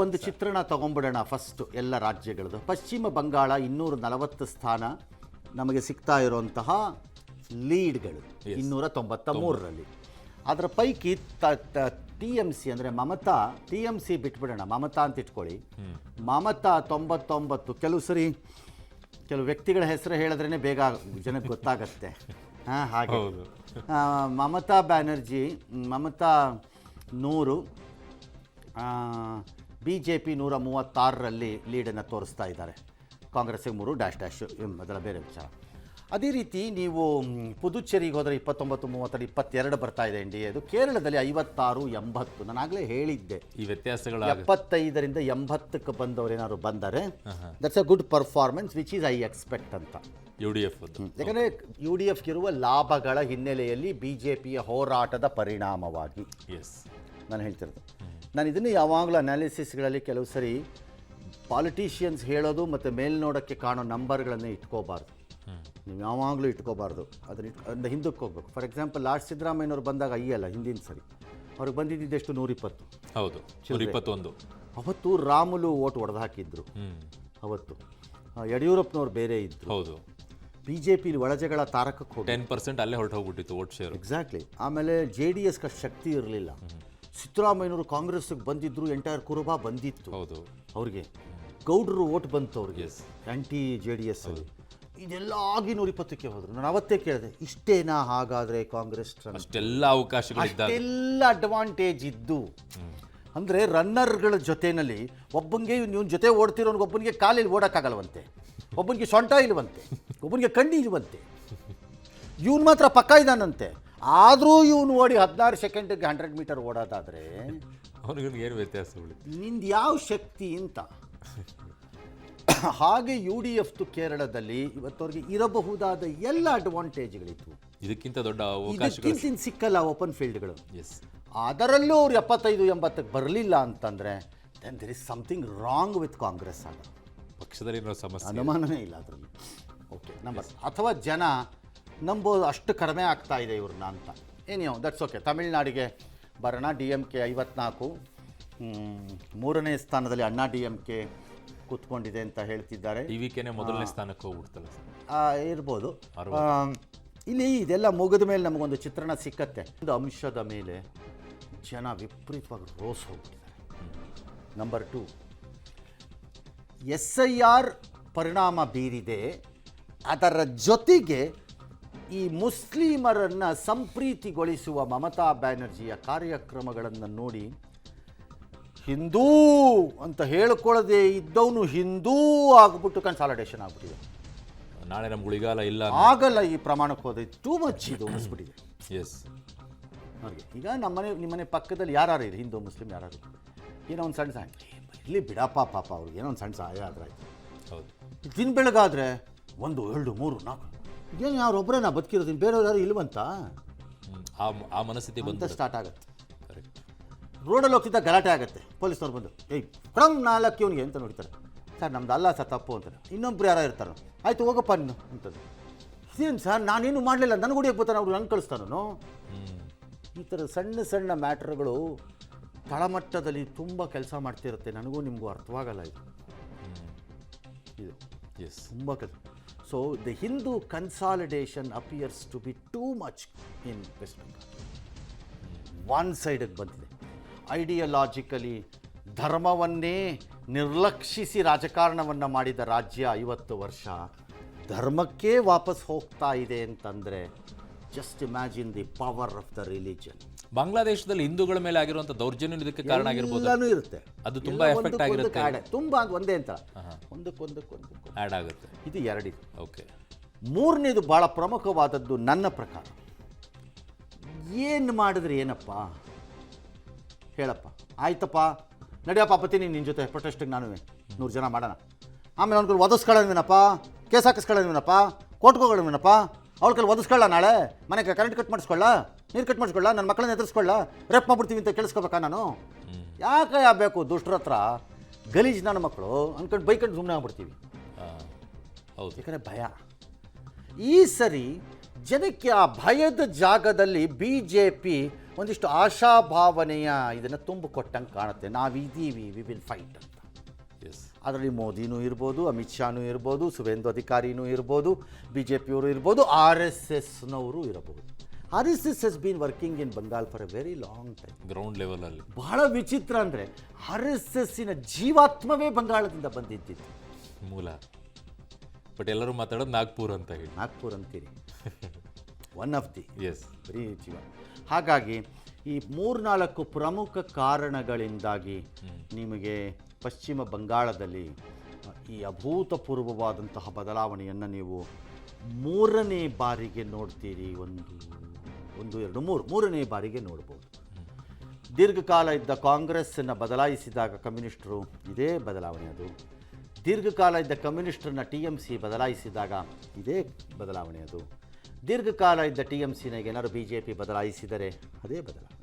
ಒಂದು ಚಿತ್ರಣ ತಗೊಂಡ್ಬಿಡೋಣ ಫಸ್ಟ್ ಎಲ್ಲ ರಾಜ್ಯಗಳದ್ದು. ಪಶ್ಚಿಮ ಬಂಗಾಳ 240 ಸ್ಥಾನ ನಮಗೆ ಸಿಗ್ತಾ ಇರುವಂತಹ ಲೀಡ್ಗಳು 293ರಲ್ಲಿ. ಅದರ ಪೈಕಿ TMC ಅಂದರೆ ಮಮತಾ, TMC ಬಿಟ್ಬಿಡೋಣ, ಮಮತಾ ಅಂತ ಇಟ್ಕೊಳ್ಳಿ. ಮಮತಾ 99. ಕೆಲವು ವ್ಯಕ್ತಿಗಳ ಹೆಸರು ಹೇಳಿದ್ರೇ ಬೇಗ ಜನಕ್ಕೆ ಗೊತ್ತಾಗತ್ತೆ. ಹಾಗೆ ಮಮತಾ ಬ್ಯಾನರ್ಜಿ 100, BJP 136ರಲ್ಲಿ ಲೀಡನ್ನು ತೋರಿಸ್ತಾ ಇದ್ದಾರೆ. ಕಾಂಗ್ರೆಸ್ಸಿಗೆ 3 ಅದರ ಬೇರೆ ವಿಚಾರ. ಅದೇ ರೀತಿ ನೀವು ಪುದುಚೇರಿಗೆ ಹೋದರೆ 29, 30, 22 ಬರ್ತಾ ಇದೆ NDAದು. ಕೇರಳದಲ್ಲಿ 56, 80. ನಾನು ಆಗಲೇ ಹೇಳಿದ್ದೆ ಈ ವ್ಯತ್ಯಾಸಗಳು 75ರಿಂದ 80ಕ್ಕೆ ಬಂದವರು ಏನಾದ್ರು ಬಂದರೆ that's a good performance which is I expect ಅಂತ. UDF ಯಾಕಂದರೆ UDFಗಿರುವ ಲಾಭಗಳ ಹಿನ್ನೆಲೆಯಲ್ಲಿ BJPಯ ಹೋರಾಟದ ಪರಿಣಾಮವಾಗಿ ನಾನು ಹೇಳ್ತಿರೋದು. ನಾನು ಇದನ್ನು ಯಾವಾಗಲೂ ಅನಾಲಿಸಿಸ್ಗಳಲ್ಲಿ ಕೆಲವು ಸರಿ ಪಾಲಿಟಿಷಿಯನ್ಸ್ ಹೇಳೋದು ಮತ್ತು ಮೇಲ್ನೋಡೋಕ್ಕೆ ಕಾಣೋ ನಂಬರ್ಗಳನ್ನು ಇಟ್ಕೋಬಾರ್ದು. ನೀವು ಯಾವಾಗಲೂ ಇಟ್ಕೋಬಾರ್ದು. ಅದನ್ನ ಹಿಂದಕ್ಕೆ ಹೋಗ್ಬೇಕು. ಫಾರ್ ಎಕ್ಸಾಂಪಲ್ ಲಾಸ್ಟ್ ಸಿದ್ದರಾಮಯ್ಯನವ್ರು ಬಂದಾಗ ಹಿಂದಿನ ಸರಿ ಅವ್ರಿಗೆ ಬಂದಿದ್ದೆಷ್ಟು 120. ಹೌದು, 121. ಅವತ್ತು ರಾಮುಲು ಓಟ್ ಹೊಡೆದು ಹಾಕಿದ್ರು. ಅವತ್ತು ಯಡಿಯೂರಪ್ಪನವ್ರು ಬೇರೆ ಇದ್ರು. ಹೌದು, BJP ಒಳಜಗಳ ತಾರಕಕ್ಕೆ ಹೋಗಿ 10% ಅಲ್ಲೇ ಹೊರಟು ಹೋಗ್ಬಿಟ್ಟಿತ್ತು ಓಟ್ ಶೇರ್. ಎಕ್ಸಾಕ್ಟ್ಲಿ. ಆಮೇಲೆ JDSಗೆ ಶಕ್ತಿ ಇರಲಿಲ್ಲ. ಸಿದ್ದರಾಮಯ್ಯನವರು ಕಾಂಗ್ರೆಸ್ಗೆ ಬಂದಿದ್ರು, ಎಂಟೈರ್ ಕುರುಬಾ ಬಂದಿತ್ತು. ಹೌದು, ಅವ್ರಿಗೆ ಗೌಡ್ರು ಓಟ್ ಬಂತು ಅವ್ರಿಗೆ, ಆ್ಯಂಟಿ JDS ಅಲ್ಲಿ. ಇದೆಲ್ಲ ಆಗಿ 120ಕ್ಕೆ ಹೋದ್ರು. ನಾನು ಅವತ್ತೇ ಕೇಳಿದೆ, ಇಷ್ಟೇನಾ ಹಾಗಾದರೆ ಕಾಂಗ್ರೆಸ್? ಅಷ್ಟೆಲ್ಲ ಅವಕಾಶಗಳಿಲ್ಲ, ಅಡ್ವಾಂಟೇಜ್ ಇದ್ದು. ಅಂದರೆ ರನ್ನರ್ಗಳ ಜೊತೆಯಲ್ಲಿ ಒಬ್ಬನಿಗೆ ನೀವು ಜೊತೆ ಓಡ್ತಿರೋನಿಗೆ ಒಬ್ಬನಿಗೆ ಕಾಲಿಲ್ಲಿ ಓಡೋಕ್ಕಾಗಲ್ವಂತೆ, ಒಬ್ಬನಿಗೆ ಸೊಂಟ ಇಲ್ವಂತೆ, ಒಬ್ಬನಿಗೆ ಕಣ್ಣಿ ಇಲ್ವಂತೆ. ಇವನು ಮಾತ್ರ ಪಕ್ಕ ಇದ್ದಾನಂತೆ. ಆದರೂ ಇವನು ಓಡಿ 16 ಸೆಕೆಂಡಿಗೆ 100 ಮೀಟರ್ ಓಡೋದಾದರೆ ಏನು ವ್ಯತ್ಯಾಸ ನಿಂದು ಯಾವ ಶಕ್ತಿ ಅಂತ. ಹಾಗೆ UDFದು ಕೇರಳದಲ್ಲಿ ಇವತ್ತವ್ರಿಗೆ ಇರಬಹುದಾದ ಎಲ್ಲ ಅಡ್ವಾಂಟೇಜ್ಗಳಿತ್ತು. ಇದಕ್ಕಿಂತ ದೊಡ್ಡ ಸಿಕ್ಕಲ್ಲ ಓಪನ್ ಫೀಲ್ಡ್ಗಳು. ಅದರಲ್ಲೂ ಅವ್ರು 75-80ಕ್ಕೆ ಬರಲಿಲ್ಲ ಅಂತಂದರೆ then there is something wrong with Congress. ಆಗ ಪಕ್ಷದಲ್ಲಿ ಸಮಸ್ಯೆ, ಅನುಮಾನನೇ ಇಲ್ಲ ಅದರಲ್ಲಿ. ಓಕೆ, ನಂಬರ್ ಅಥವಾ ಜನ ನಂಬೋದು ಅಷ್ಟು ಕಡಿಮೆ ಆಗ್ತಾ ಇದೆ ಇವ್ರನ್ನ ಅಂತ. ಏನಿಯೋ ದಟ್ಸ್ ಓಕೆ. ತಮಿಳ್ನಾಡಿಗೆ ಬರೋಣ. DMK 54, 3ನೇ ಸ್ಥಾನದಲ್ಲಿ ಅಣ್ಣಾ DMK ಕೂತ್ಕೊಂಡಿದೆ ಅಂತ ಹೇಳ್ತಿದ್ದಾರೆ. TVKನೇ ಮೊದಲನೇ ಸ್ಥಾನಕ್ಕೆ ಹೋಗ್ಬಿಡ್ತಲ್ಲ ಇರ್ಬೋದು. ಇಲ್ಲಿ ಇದೆಲ್ಲ ಮುಗಿದ ಮೇಲೆ ನಮಗೊಂದು ಚಿತ್ರಣ ಸಿಕ್ಕತ್ತೆ. ಒಂದು ಅಂಶದ ಮೇಲೆ ಜನ ವಿಪರೀತವಾಗಿ ರೋಸ್ ಹೋಗ್ಬಿಟ್ಟಿದ್ದಾರೆ. ನಂಬರ್ 2, SIR ಪರಿಣಾಮ ಬೀರಿದೆ. ಅದರ ಜೊತೆಗೆ ಈ ಮುಸ್ಲಿಮರನ್ನು ಸಂಪ್ರೀತಿಗೊಳಿಸುವ ಮಮತಾ ಬ್ಯಾನರ್ಜಿಯ ಕಾರ್ಯಕ್ರಮಗಳನ್ನು ನೋಡಿ ಹಿಂದೂ ಅಂತ ಹೇಳ್ಕೊಳ್ಳದೆ ಇದ್ದವನು ಹಿಂದೂ ಆಗ್ಬಿಟ್ಟು ಕನ್ಸಾಲಿಡೇಷನ್ ಆಗ್ಬಿಟ್ಟಿದೆ. ನಾಳೆ ನಮ್ಗೆ ಉಳಿಗಾಲ ಇಲ್ಲ ಆಗಲ್ಲ ಈ ಪ್ರಮಾಣಕ್ಕೆ ಹೋದ್ರೆ ಟೂ ಮಚ್ ಇದು ಅನಿಸ್ಬಿಟ್ಟಿದೆ. ನೋಡಿ, ಈಗ ನಿಮ್ಮನೆ ಪಕ್ಕದಲ್ಲಿ ಯಾರು ಇದೆ ಹಿಂದೂ ಮುಸ್ಲಿಂ ಯಾರು, ಏನೋ ಒಂದು ಸಣ್ಣ ಇಲ್ಲಿ ಬಿಡಪ್ಪ ಪಾಪ ಅವ್ರಿಗೆ ಏನೋ ಒಂದು ಸಣ್ಣ ಸಹಾಯ ಆದ್ರೆ ಆಯ್ತು. ಹೌದು, ದಿನ ಬೆಳಗಾದ್ರೆ 1, 2, 3, 4 ಏನು ಯಾರೊಬ್ಬರೇ ನಾ ಬದುಕಿರೋದು, ಬೇರೆಯವ್ರು ಯಾರು ಇಲ್ವಂತ ಆ ಮನಸ್ಥಿತಿ ಬಂತ ಸ್ಟಾರ್ಟ್ ಆಗುತ್ತೆ. ರೋಡಲ್ಲಿ ಹೋಗ್ತಿದ್ದ ಗಲಾಟೆ ಆಗುತ್ತೆ. ಪೊಲೀಸ್ನವ್ರು ಬಂದು ಕ್ರಮ್ 4 ಇವನಿಗೆ ಅಂತ ನೋಡ್ತಾರೆ. ಸರ್ ನಮ್ದು ಅಲ್ಲ ಸರ್ ತಪ್ಪು ಅಂತಾರೆ. ಇನ್ನೊಬ್ರು ಯಾರೋ ಇರ್ತಾರೋ, ಆಯಿತು ಹೋಗಪ್ಪ ನೀನು ಅಂತದ್ದು. ಏನು ಸರ್ ನಾನೇನು ಮಾಡಲಿಲ್ಲ, ನನಗೆ ಹೊಡಿಯೋಕೆ ಬರ್ತಾನೆ, ಅವ್ರು ನಂಗೆ ಕಳಿಸ್ತಾನೋ. ಈ ಥರ ಸಣ್ಣ ಸಣ್ಣ ಮ್ಯಾಟ್ರ್ಗಳು ತಳಮಟ್ಟದಲ್ಲಿ ತುಂಬ ಕೆಲಸ ಮಾಡ್ತಿರುತ್ತೆ. ನನಗೂ ನಿಮಗೂ ಅರ್ಥವಾಗಲ್ಲ ಇದು ತುಂಬ ಕೆಲಸ. So the Hindu consolidation appears to be too much in West Bengal. One ಸೈಡಿಗೆ ಬಂದಿದೆ. ಐಡಿಯಾಲಜಿಕಲಿ ಧರ್ಮವನ್ನೇ ನಿರ್ಲಕ್ಷಿಸಿ ರಾಜಕಾರಣವನ್ನು ಮಾಡಿದ ರಾಜ್ಯ 50 ವರ್ಷ ಧರ್ಮಕ್ಕೆ ವಾಪಸ್ ಹೋಗ್ತಾ ಇದೆ ಅಂತಂದರೆ just imagine the power of the religion. ಬಾಂಗ್ಲಾದೇಶದಲ್ಲಿ ಹಿಂದೂಗಳ ಮೇಲೆ ಆಗಿರುವಂಥ ದೌರ್ಜನ್ಯ ಇದಕ್ಕೆ ಕಾರಣ ಆಗಿರ್ಬೋದು. ಎಲ್ಲನೂ ಇರುತ್ತೆ, ಅದು ತುಂಬ ಎಫೆಕ್ಟ್ ಆಗಿರುತ್ತೆ. ತುಂಬ ಒಂದೇ ಅಂತ ಒಂದಕ್ಕೊಂದು ಆ್ಯಡ್ ಆಗುತ್ತೆ. ಇದು 2. ಓಕೆ, 3ನೇದು ಭಾಳ ಪ್ರಮುಖವಾದದ್ದು ನನ್ನ ಪ್ರಕಾರ. ಏನು ಮಾಡಿದ್ರೆ ಏನಪ್ಪ ಹೇಳಪ್ಪ, ಆಯ್ತಪ್ಪ ನಡಿಯಪ್ಪ ಪತ್ತೀನಿ ನಿನ್ನ ಜೊತೆ ಪ್ರೊಟೆಸ್ಟಿಗೆ ನಾನು 100 ಜನ ಮಾಡೋಣ. ಆಮೇಲೆ ಅವ್ನ ಕೈಲಿ ಒದಿಸ್ಕೊಳ್ಳೋವೇನಪ್ಪ, ಕೇಸ್ ಹಾಕಿಸ್ಕೊಳ್ಳೋವೇನಪ್ಪ, ಕೋರ್ಟ್ಗೋಗಳೇನಪ್ಪ, ಅವ್ಳ ಕೈಲಿ ಒದಿಸ್ಕೊಳ್ಳ, ನಾಳೆ ಮನೆಗೆ ಕರೆಂಟ್ ಕಟ್ ಮಾಡಿಸ್ಕೊಳ್ಳ, ನೀರು ಕಟ್ ಮಾಡಿಸ್ಕೊಳ್ಳ, ನನ್ನ ಮಕ್ಕಳನ್ನ ಎದುರಿಸ್ಕೊಳ್ಳ, ರೇಪ್ ಮಾಡ್ಬಿಡ್ತೀವಿ ಅಂತ ಕೇಳಿಸ್ಕೋಬೇಕಾ ನಾನು? ಯಾಕೆ ಬೇಕು ದುಷ್ಟರ ಹತ್ರ ಗಲೀಜ್ ನನ್ನ ಮಕ್ಕಳು ಅಂದ್ಕೊಂಡು ಬೈಕೊಂಡು ಸುಮ್ಮನೆ ಆಗ್ಬಿಡ್ತೀವಿ. ಹೌದು, ಯಾಕಂದರೆ ಭಯ. ಈ ಸರಿ ಜನಕ್ಕೆ ಆ ಭಯದ ಜಾಗದಲ್ಲಿ ಬಿ ಜೆ ಪಿ ಒಂದಿಷ್ಟು ಆಶಾಭಾವನೆಯ ಇದನ್ನು ತುಂಬಿಕೊಟ್ಟಂಗೆ ಕಾಣುತ್ತೆ. ನಾವಿದ್ದೀವಿ, ವಿ ವಿಲ್ ಫೈಟ್ ಅಂತ. ಎಸ್, ಅದರಲ್ಲಿ ಮೋದಿನೂ ಇರ್ಬೋದು, ಅಮಿತ್ ಶಾನೂ ಇರ್ಬೋದು, ಸುವೇಂದು ಅಧಿಕಾರಿನೂ ಇರ್ಬೋದು, ಬಿ ಜೆ ಪಿಯವರು ಇರ್ಬೋದು, ಆರ್ ಎಸ್ ಎಸ್ನವರು ಇರಬಹುದು. R S S has been working in Bengal for a very long time. Ground ಲೆವೆಲಲ್ಲಿ ಬಹಳ ವಿಚಿತ್ರ ಅಂದರೆ ಆರ್ ಎಸ್ ಎಸ್ಸಿನ ಜೀವಾತ್ಮವೇ ಬಂಗಾಳದಿಂದ ಬಂದಿದ್ದಿತ್ತು. ಮೂಲ. ಬಟ್ ಎಲ್ಲರೂ ಮಾತಾಡೋದು ನಾಗ್ಪುರ್ ಅಂತ ಹೇಳಿ. ನಾಗ್ಪುರ್ ಅಂತೀರಿ, ಒನ್ ಆಫ್ ದಿ ಎಸ್, ಬರೀ ಜೀವ. ಹಾಗಾಗಿ ಈ 3-4 ಪ್ರಮುಖ ಕಾರಣಗಳಿಂದಾಗಿ ನಿಮಗೆ ಪಶ್ಚಿಮ ಬಂಗಾಳದಲ್ಲಿ ಈ ಅಭೂತಪೂರ್ವವಾದಂತಹ ಬದಲಾವಣೆಯನ್ನು ನೀವು ಮೂರನೇ ಬಾರಿಗೆ ನೋಡ್ತೀರಿ. ಮೂರನೇ ಬಾರಿಗೆ ನೋಡ್ಬೋದು. ದೀರ್ಘಕಾಲ ಇದ್ದ ಕಾಂಗ್ರೆಸ್ಸನ್ನು ಬದಲಾಯಿಸಿದಾಗ ಕಮ್ಯುನಿಸ್ಟರು ಇದೇ ಬದಲಾವಣೆ ಅದು. ದೀರ್ಘಕಾಲ ಇದ್ದ ಕಮ್ಯುನಿಸ್ಟರನ್ನ TMC ಬದಲಾಯಿಸಿದಾಗ ಇದೇ ಬದಲಾವಣೆ ಅದು. ದೀರ್ಘಕಾಲ ಇದ್ದ TMCನ ಏನಾದ್ರು BJP ಬದಲಾಯಿಸಿದರೆ ಅದೇ ಬದಲಾವಣೆ.